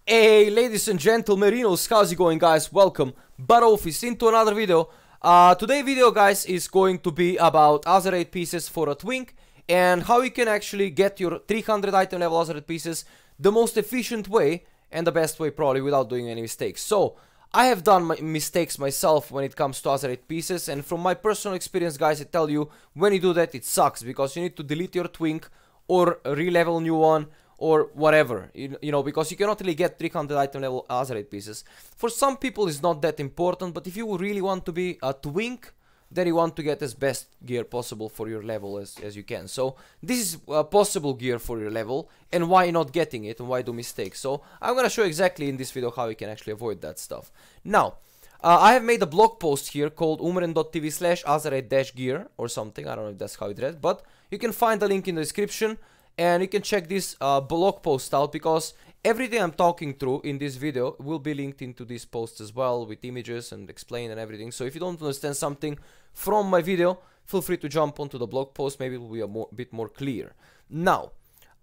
Hey ladies and gentlemeninos, how's it going guys? Welcome but office into another video. Today video guys is going to be about Azerite pieces for a Twink and how you can actually get your 300 item level Azerite pieces the most efficient way and the best way probably without doing any mistakes. So I have done my mistakes myself when it comes to Azerite pieces, and from my personal experience guys I tell you, when you do that it sucks because you need to delete your Twink or re-level new one or whatever, you know, because you cannot really get 300 item level Azerite pieces. For some people it's not that important, but if you really want to be a Twink, then you want to get as best gear possible for your level as you can. So this is possible gear for your level, and why not getting it and why do mistakes. So I'm gonna show exactly in this video how you can actually avoid that stuff. Now, I have made a blog post here called UmrenTV/Azerite-gear or something. I don't know if that's how it read, but you can find the link in the description. And you can check this blog post out, because everything I'm talking through in this video will be linked into this post as well, with images and explain and everything. So if you don't understand something from my video, feel free to jump onto the blog post, maybe it will be a bit more clear. Now,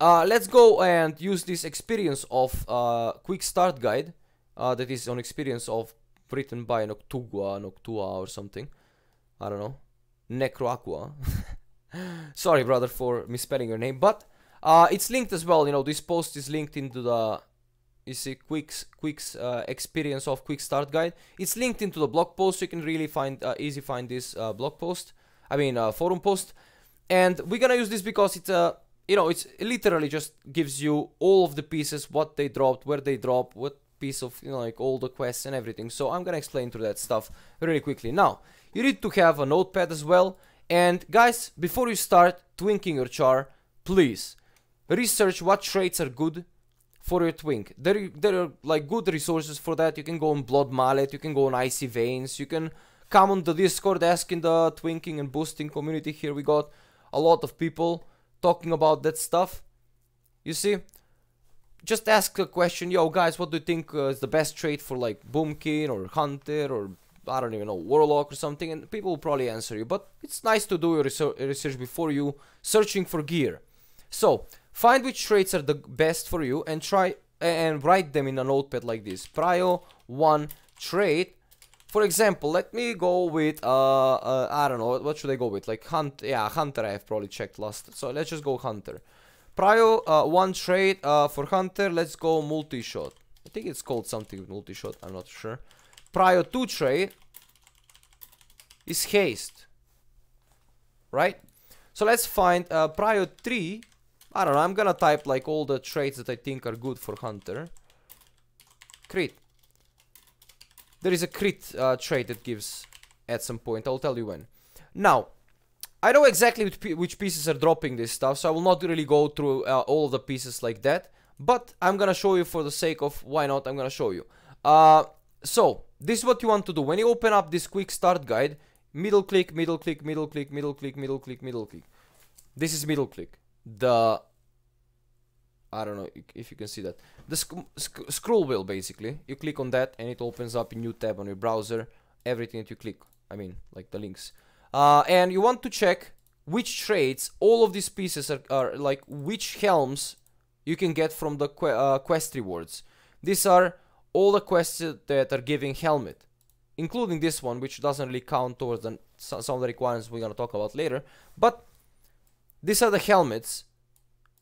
let's go and use this experience of quick start guide that is on experience of written by Noctua or something. I don't know. Necroaqua. Sorry brother for misspelling your name, but it's linked as well. You know, this post is linked into the, you see, Quick's experience of quick start guide. It's linked into the blog post, so you can really find easy find this blog post. I mean forum post, and we're gonna use this because it's you know, it's literally just gives you all of the pieces, what they dropped, where they dropped, what piece of, you know, like all the quests and everything. So I'm gonna explain through that stuff really quickly. Now, you need to have a notepad as well. And guys, before you start twinking your char, please research what traits are good for your Twink. There are like good resources for that. You can go on Blood Mallet, you can go on Icy Veins, you can come on the Discord, ask in the twinking and boosting community. Here we got a lot of people talking about that stuff. You see, just ask a question, yo guys, what do you think is the best trait for like Boomkin or Hunter or I don't even know, Warlock or something, and people will probably answer you. But it's nice to do your research before you searching for gear. So find which traits are the best for you and try and write them in a notepad like this. Prio 1 trait. For example, let me go with I don't know, what should I go with? Like Hunter I have probably checked last. So let's just go Hunter. Prio 1 trait for Hunter, let's go multi-shot. I think it's called something with multi-shot, I'm not sure. Prio 2 trait is haste, right? So let's find Prio 3. I don't know, I'm gonna type like all the traits that I think are good for Hunter. Crit. There is a crit trait that gives at some point, I'll tell you when. Now, I know exactly which pieces are dropping this stuff, so I will not really go through all of the pieces like that, but I'm gonna show you for the sake of why not, I'm gonna show you. So this is what you want to do. When you open up this quick start guide, middle click, middle click, middle click, middle click, middle click, middle click. This is middle click. The, I don't know if you can see that. The scroll wheel basically. You click on that and it opens up a new tab on your browser. Everything that you click, I mean like the links. And you want to check which traits, all of these pieces are like which helms you can get from the quest rewards. These are all the quests that are giving helmet, including this one, which doesn't really count towards some of the requirements we're gonna talk about later. But these are the helmets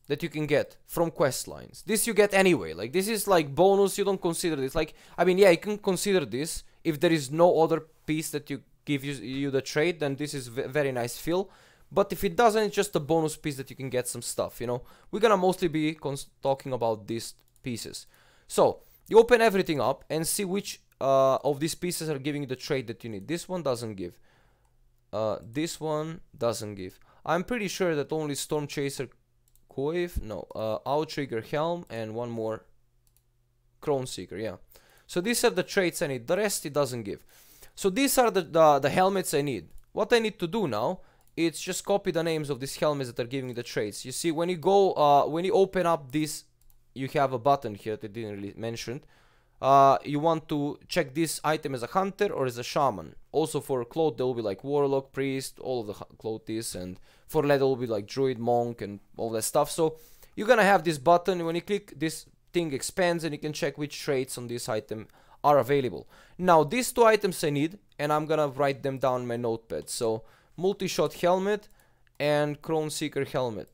that you can get from quest lines. This you get anyway. Like this is like bonus. You don't consider this. Like, I mean, yeah, you can consider this if there is no other piece that you give you the trade. Then this is very nice feel. But if it doesn't, it's just a bonus piece that you can get some stuff. You know, we're gonna mostly be talking about these pieces. So you open everything up and see which of these pieces are giving you the trait that you need. This one doesn't give. This one doesn't give. I'm pretty sure that only Storm Chaser Coif, no, Outrigger Helm and one more Crown Seeker, yeah. So these are the traits I need. The rest it doesn't give. So these are the helmets I need. What I need to do now, it's just copy the names of these helmets that are giving the traits. You see, when you go, when you open up this, you have a button here that I didn't really mention. You want to check this item as a hunter or as a shaman. Also for cloth there will be like warlock, priest, all of the cloth is, and for leather will be like druid, monk and all that stuff. So you're gonna have this button. When you click this thing expands and you can check which traits on this item are available. Now these two items I need, and I'm gonna write them down in my notepad. So multi-shot helmet and Crown Seeker helmet.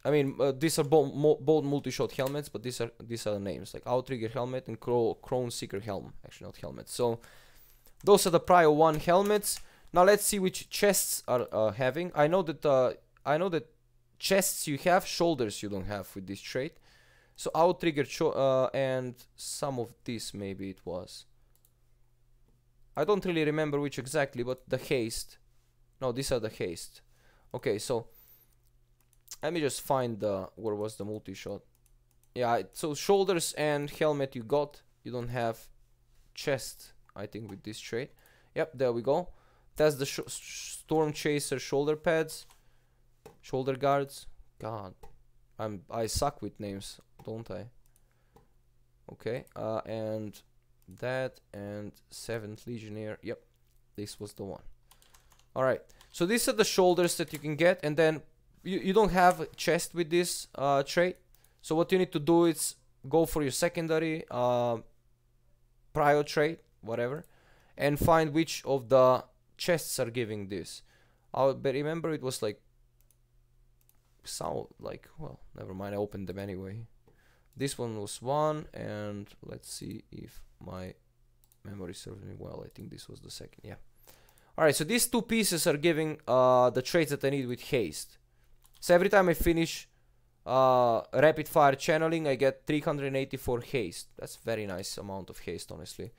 I mean, these are both multi-shot helmets, but these are the names, like Outrigger helmet and Crown Seeker helmet. Actually, not helmet. So those are the Prio 1 helmets. Now let's see which chests are having. I know that chests you have, shoulders you don't have with this trait. So Outrigger and some of this maybe it was. I don't really remember which exactly, but the haste. No, these are the haste. Okay, so let me just find where was the multi-shot. Yeah, so shoulders and helmet you got. You don't have chest, I think, with this trait. Yep, there we go. That's the Storm Chaser shoulder pads, shoulder guards. God, I suck with names, don't I? Okay, and that and 7th Legionnaire. Yep, this was the one. All right, so these are the shoulders that you can get, and then you don't have a chest with this trait. So what you need to do is go for your secondary prio trait, whatever, and find which of the chests are giving this. But remember it was like well, never mind, I opened them anyway. This one was one, and let's see if my memory serves me well. I think this was the second. Yeah. Alright, so these two pieces are giving the traits that I need with haste. So every time I finish rapid fire channeling, I get 384 haste. That's a very nice amount of haste, honestly.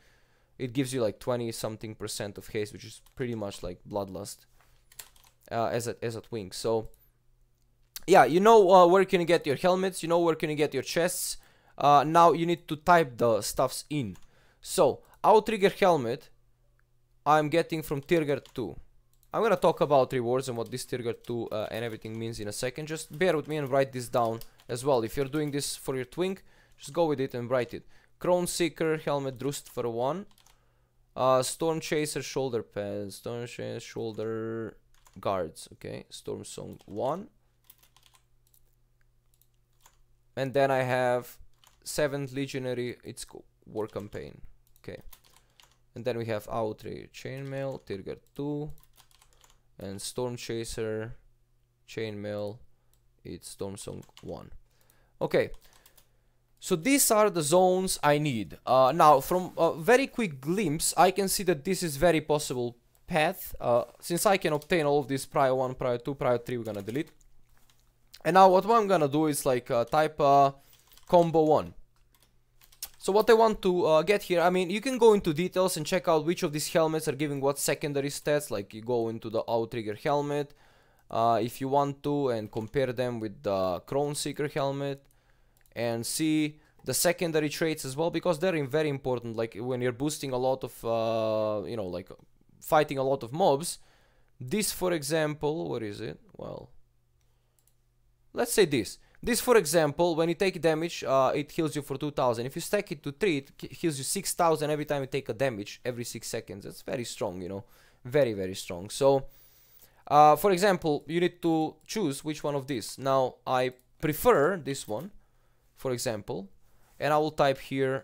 It gives you like 20-something% of haste, which is pretty much like bloodlust as a twink. So yeah, you know where can you get your helmets, you know where can you get your chests. Now you need to type the stuffs in. So Outrigger helmet I'm getting from Tier Guard 2. I'm gonna talk about rewards and what this Tier Guard 2 and everything means in a second. Just bear with me and write this down as well. If you're doing this for your twink, just go with it and write it. Crown Seeker helmet Drust for 1. Storm Chaser shoulder pads, Storm Chaser shoulder guards, okay. Storm Song 1. And then I have 7th Legionary, it's War Campaign, okay. And then we have Outrigger Chainmail, Tier Guard 2. And Storm Chaser Chainmail, it's Storm Song 1. Okay, so these are the zones I need. Now, from a very quick glimpse, I can see that this is very possible path. Since I can obtain all of these Prio 1, Prio 2, Prio 3, we're gonna delete. And now what I'm gonna do is like type combo 1. So what I want to get here, I mean, you can go into details and check out which of these helmets are giving what secondary stats. Like you go into the Outrigger helmet if you want to, and compare them with the Crown Seeker helmet and see the secondary traits as well, because they're very important. Like when you're boosting a lot of, you know, like fighting a lot of mobs. This, for example, what is it? Well, let's say this. This, for example, when you take damage, it heals you for 2000. If you stack it to 3, it heals you 6000 every time you take a damage, every 6 seconds. That's very strong, you know. Very, very strong. So, for example, you need to choose which one of these. Now, I prefer this one, for example. And I will type here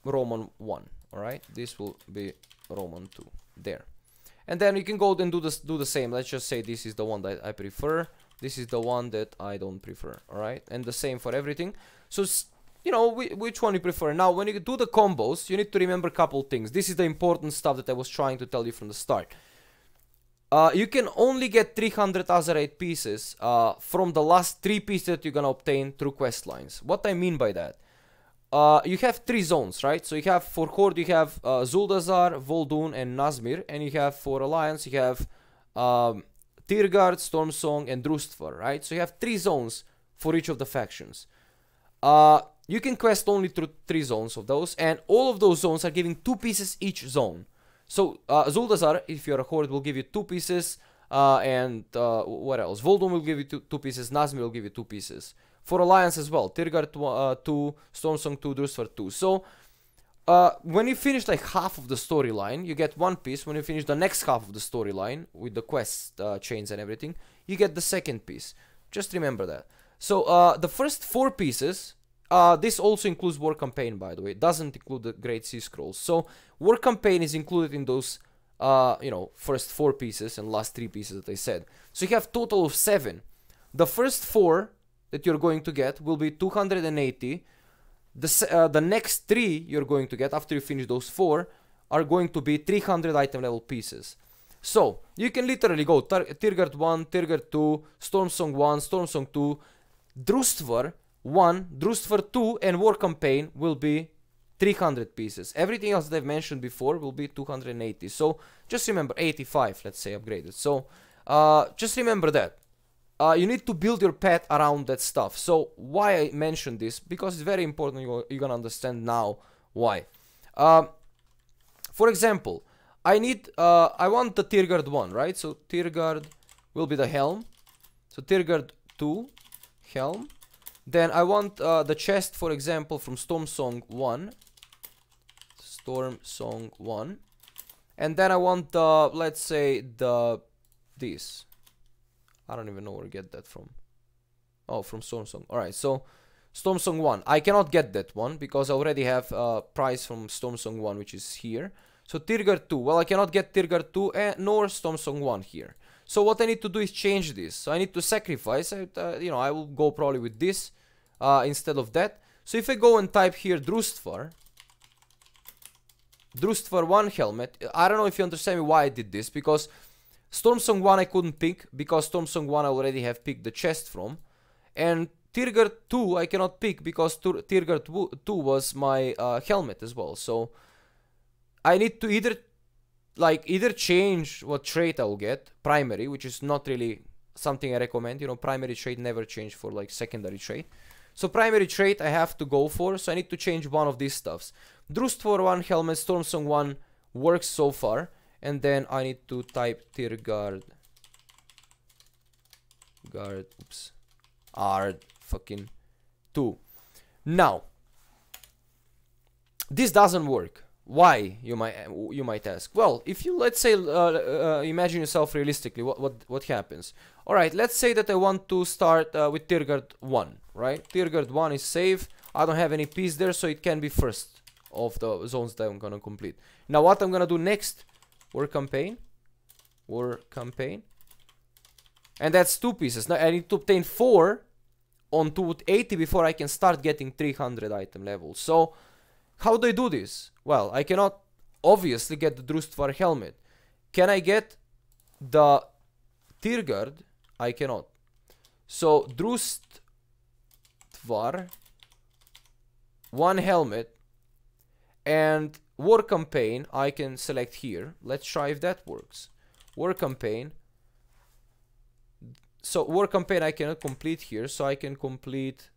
Roman 1, alright? This will be Roman 2. There. And then you can go and do the same. Let's just say this is the one that I prefer. This is the one that I don't prefer, alright? And the same for everything. So, you know, which one you prefer. Now, when you do the combos, you need to remember a couple things. This is the important stuff that I was trying to tell you from the start. You can only get 300 Azerite pieces from the last 3 pieces that you're gonna obtain through quest lines. What I mean by that? You have 3 zones, right? So you have, for Horde, you have Zuldazar, Vol'dun, and Nazmir. And you have, for Alliance, you have Tier Guard, Stormsong, and Drustvar, right? So you have 3 zones for each of the factions. You can quest only through 3 zones of those, and all of those zones are giving 2 pieces each zone. So Zuldazar, if you're a Horde, will give you 2 pieces, and what else? Vol'dun will give you 2 pieces, Nazmir will give you 2 pieces. For Alliance as well, Tier Guard 2, Stormsong 2, Drustvar 2. So when you finish like half of the storyline, you get 1 piece. When you finish the next half of the storyline with the quest chains and everything, you get the second piece. Just remember that. So the first 4 pieces this also includes War Campaign, by the way. It doesn't include the Great Sea Scrolls. So War Campaign is included in those, you know, first 4 pieces and last 3 pieces that I said. So you have total of 7. The first 4 that you're going to get will be 280. The next 3 you're going to get after you finish those 4 are going to be 300 item level pieces. So you can literally go Tirgard 1, Tirgard 2, Stormsong 1, Stormsong 2, Drustvar 1, Drustvar 2, and War Campaign will be 300 pieces. Everything else that I've mentioned before will be 280. So just remember 85, let's say, upgraded. So just remember that. You need to build your path around that stuff. So why I mentioned this? Because it's very important. You're gonna understand now why. For example, I want the Tirgard 1, right? So Tirgard will be the helm. So Tirgard 2, helm. Then I want the chest, for example, from Stormsong 1. Stormsong 1. And then I want the, let's say, this. I don't even know where to get that from. Oh, from Stormsong. Alright, so Stormsong 1. I cannot get that one because I already have a price from Stormsong 1, which is here. So Tirgard 2. Well, I cannot get Tirgard 2 nor Stormsong 1 here. So what I need to do is change this. So I need to sacrifice. You know, I will go probably with this instead of that. So if I go and type here Drustvar 1 helmet. I don't know if you understand me why I did this, because Stormsong 1 I couldn't pick because Stormsong 1 I already have picked the chest from, and Tirgard 2 I cannot pick because Tirgard 2 was my helmet as well. So I need to either change what trait I will get, primary, which is not really something I recommend. You know, primary trait never change for like secondary trait. So primary trait I have to go for, so I need to change one of these stuffs. Drustvar 1 helmet, Stormsong 1 works so far. And then I need to type Tirgard fucking 2. Now, this doesn't work. Why, you might ask? Well, if you, let's say, imagine yourself realistically, what happens? All right, let's say that I want to start with Tirgard 1, right? Tirgard 1 is safe. I don't have any piece there, so it can be first of the zones that I'm gonna complete. Now, what I'm gonna do next? War Campaign. And that's 2 pieces. Now I need to obtain 4 on 280 before I can start getting 300 item levels. So how do I do this? Well, I cannot obviously get the Drustvar helmet. Can I get the Tirgard? I cannot. So Drustvar 1 helmet and War Campaign I can select here. Let's try if that works. War Campaign. So War Campaign I cannot complete here, so I can complete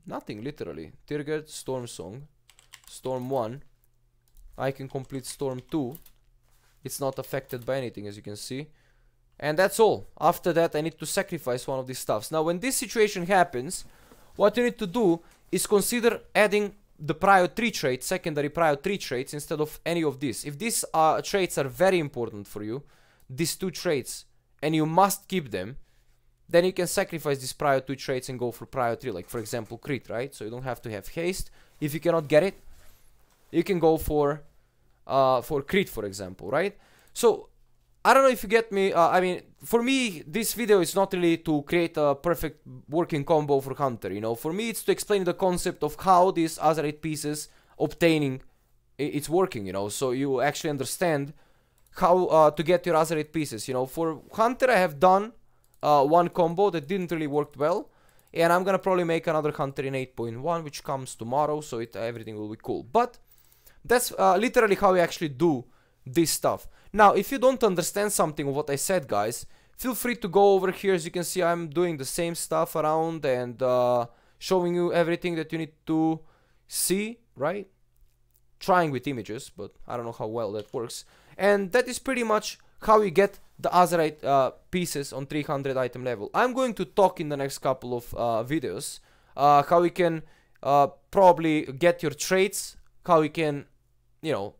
nothing literally. Tirgard, Stormsong, Storm 1. I can complete Storm 2. It's not affected by anything, as you can see. And that's all. After that I need to sacrifice one of these stuffs. Now when this situation happens, what you need to do is consider adding the prior 3 traits, secondary prior 3 traits, instead of any of these. If these traits are very important for you, these 2 traits, and you must keep them, then you can sacrifice these prior 2 traits and go for prior 3, like for example crit, right? So you don't have to have haste. If you cannot get it, you can go for crit, for example, right? So I don't know if you get me. I mean, for me, this video is not really to create a perfect working combo for Hunter, you know. For me, it's to explain the concept of how these Azerite pieces obtaining it's working, you know. So you actually understand how to get your Azerite pieces, you know. For Hunter, I have done one combo that didn't really work well, and I'm gonna probably make another Hunter in 8.1, which comes tomorrow, so everything will be cool. But that's literally how you actually do this stuff. Now, if you don't understand something of what I said, guys, feel free to go over here. As you can see, I'm doing the same stuff around and showing you everything that you need to see, right? Trying with images, but I don't know how well that works. And that is pretty much how you get the Azerite pieces on 300 item level. I'm going to talk in the next couple of videos how you can probably get your traits, how you can, you know,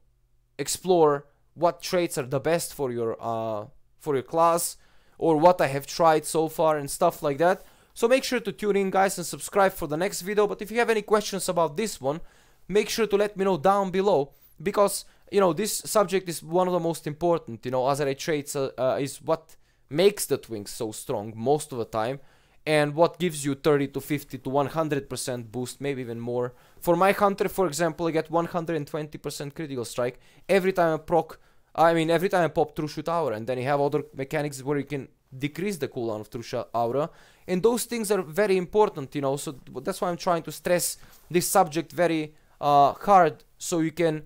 explore what traits are the best for your class, or what I have tried so far and stuff like that. So make sure to tune in, guys, and subscribe for the next video. But if you have any questions about this one, make sure to let me know down below, because you know this subject is one of the most important. You know, Azerite traits is what makes the Twink so strong most of the time, and what gives you 30 to 50 to 100% boost, maybe even more. For my Hunter, for example, I get 120% critical strike every time I proc. I mean, every time I pop True Shoot Aura, and then you have other mechanics where you can decrease the cooldown of True Shoot Aura, and those things are very important, you know. So that's why I'm trying to stress this subject very hard, so you can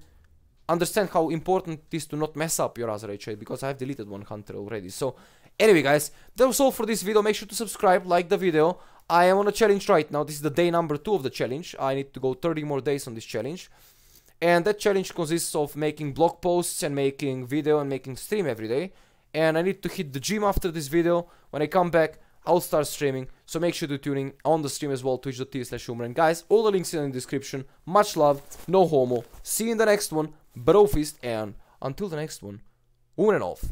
understand how important it is to not mess up your Azerite trait, because I have deleted one Hunter already. So anyway, guys, that was all for this video. Make sure to subscribe, like the video. I am on a challenge right now. This is the day number 2 of the challenge. I need to go 30 more days on this challenge. And that challenge consists of making blog posts and making video and making stream every day. And I need to hit the gym after this video. When I come back, I'll start streaming. So make sure to tune in on the stream as well, twitch.tv/Umren. Guys, all the links are in the description. Much love, no homo. See you in the next one. Bro fist, and until the next one, Umren off.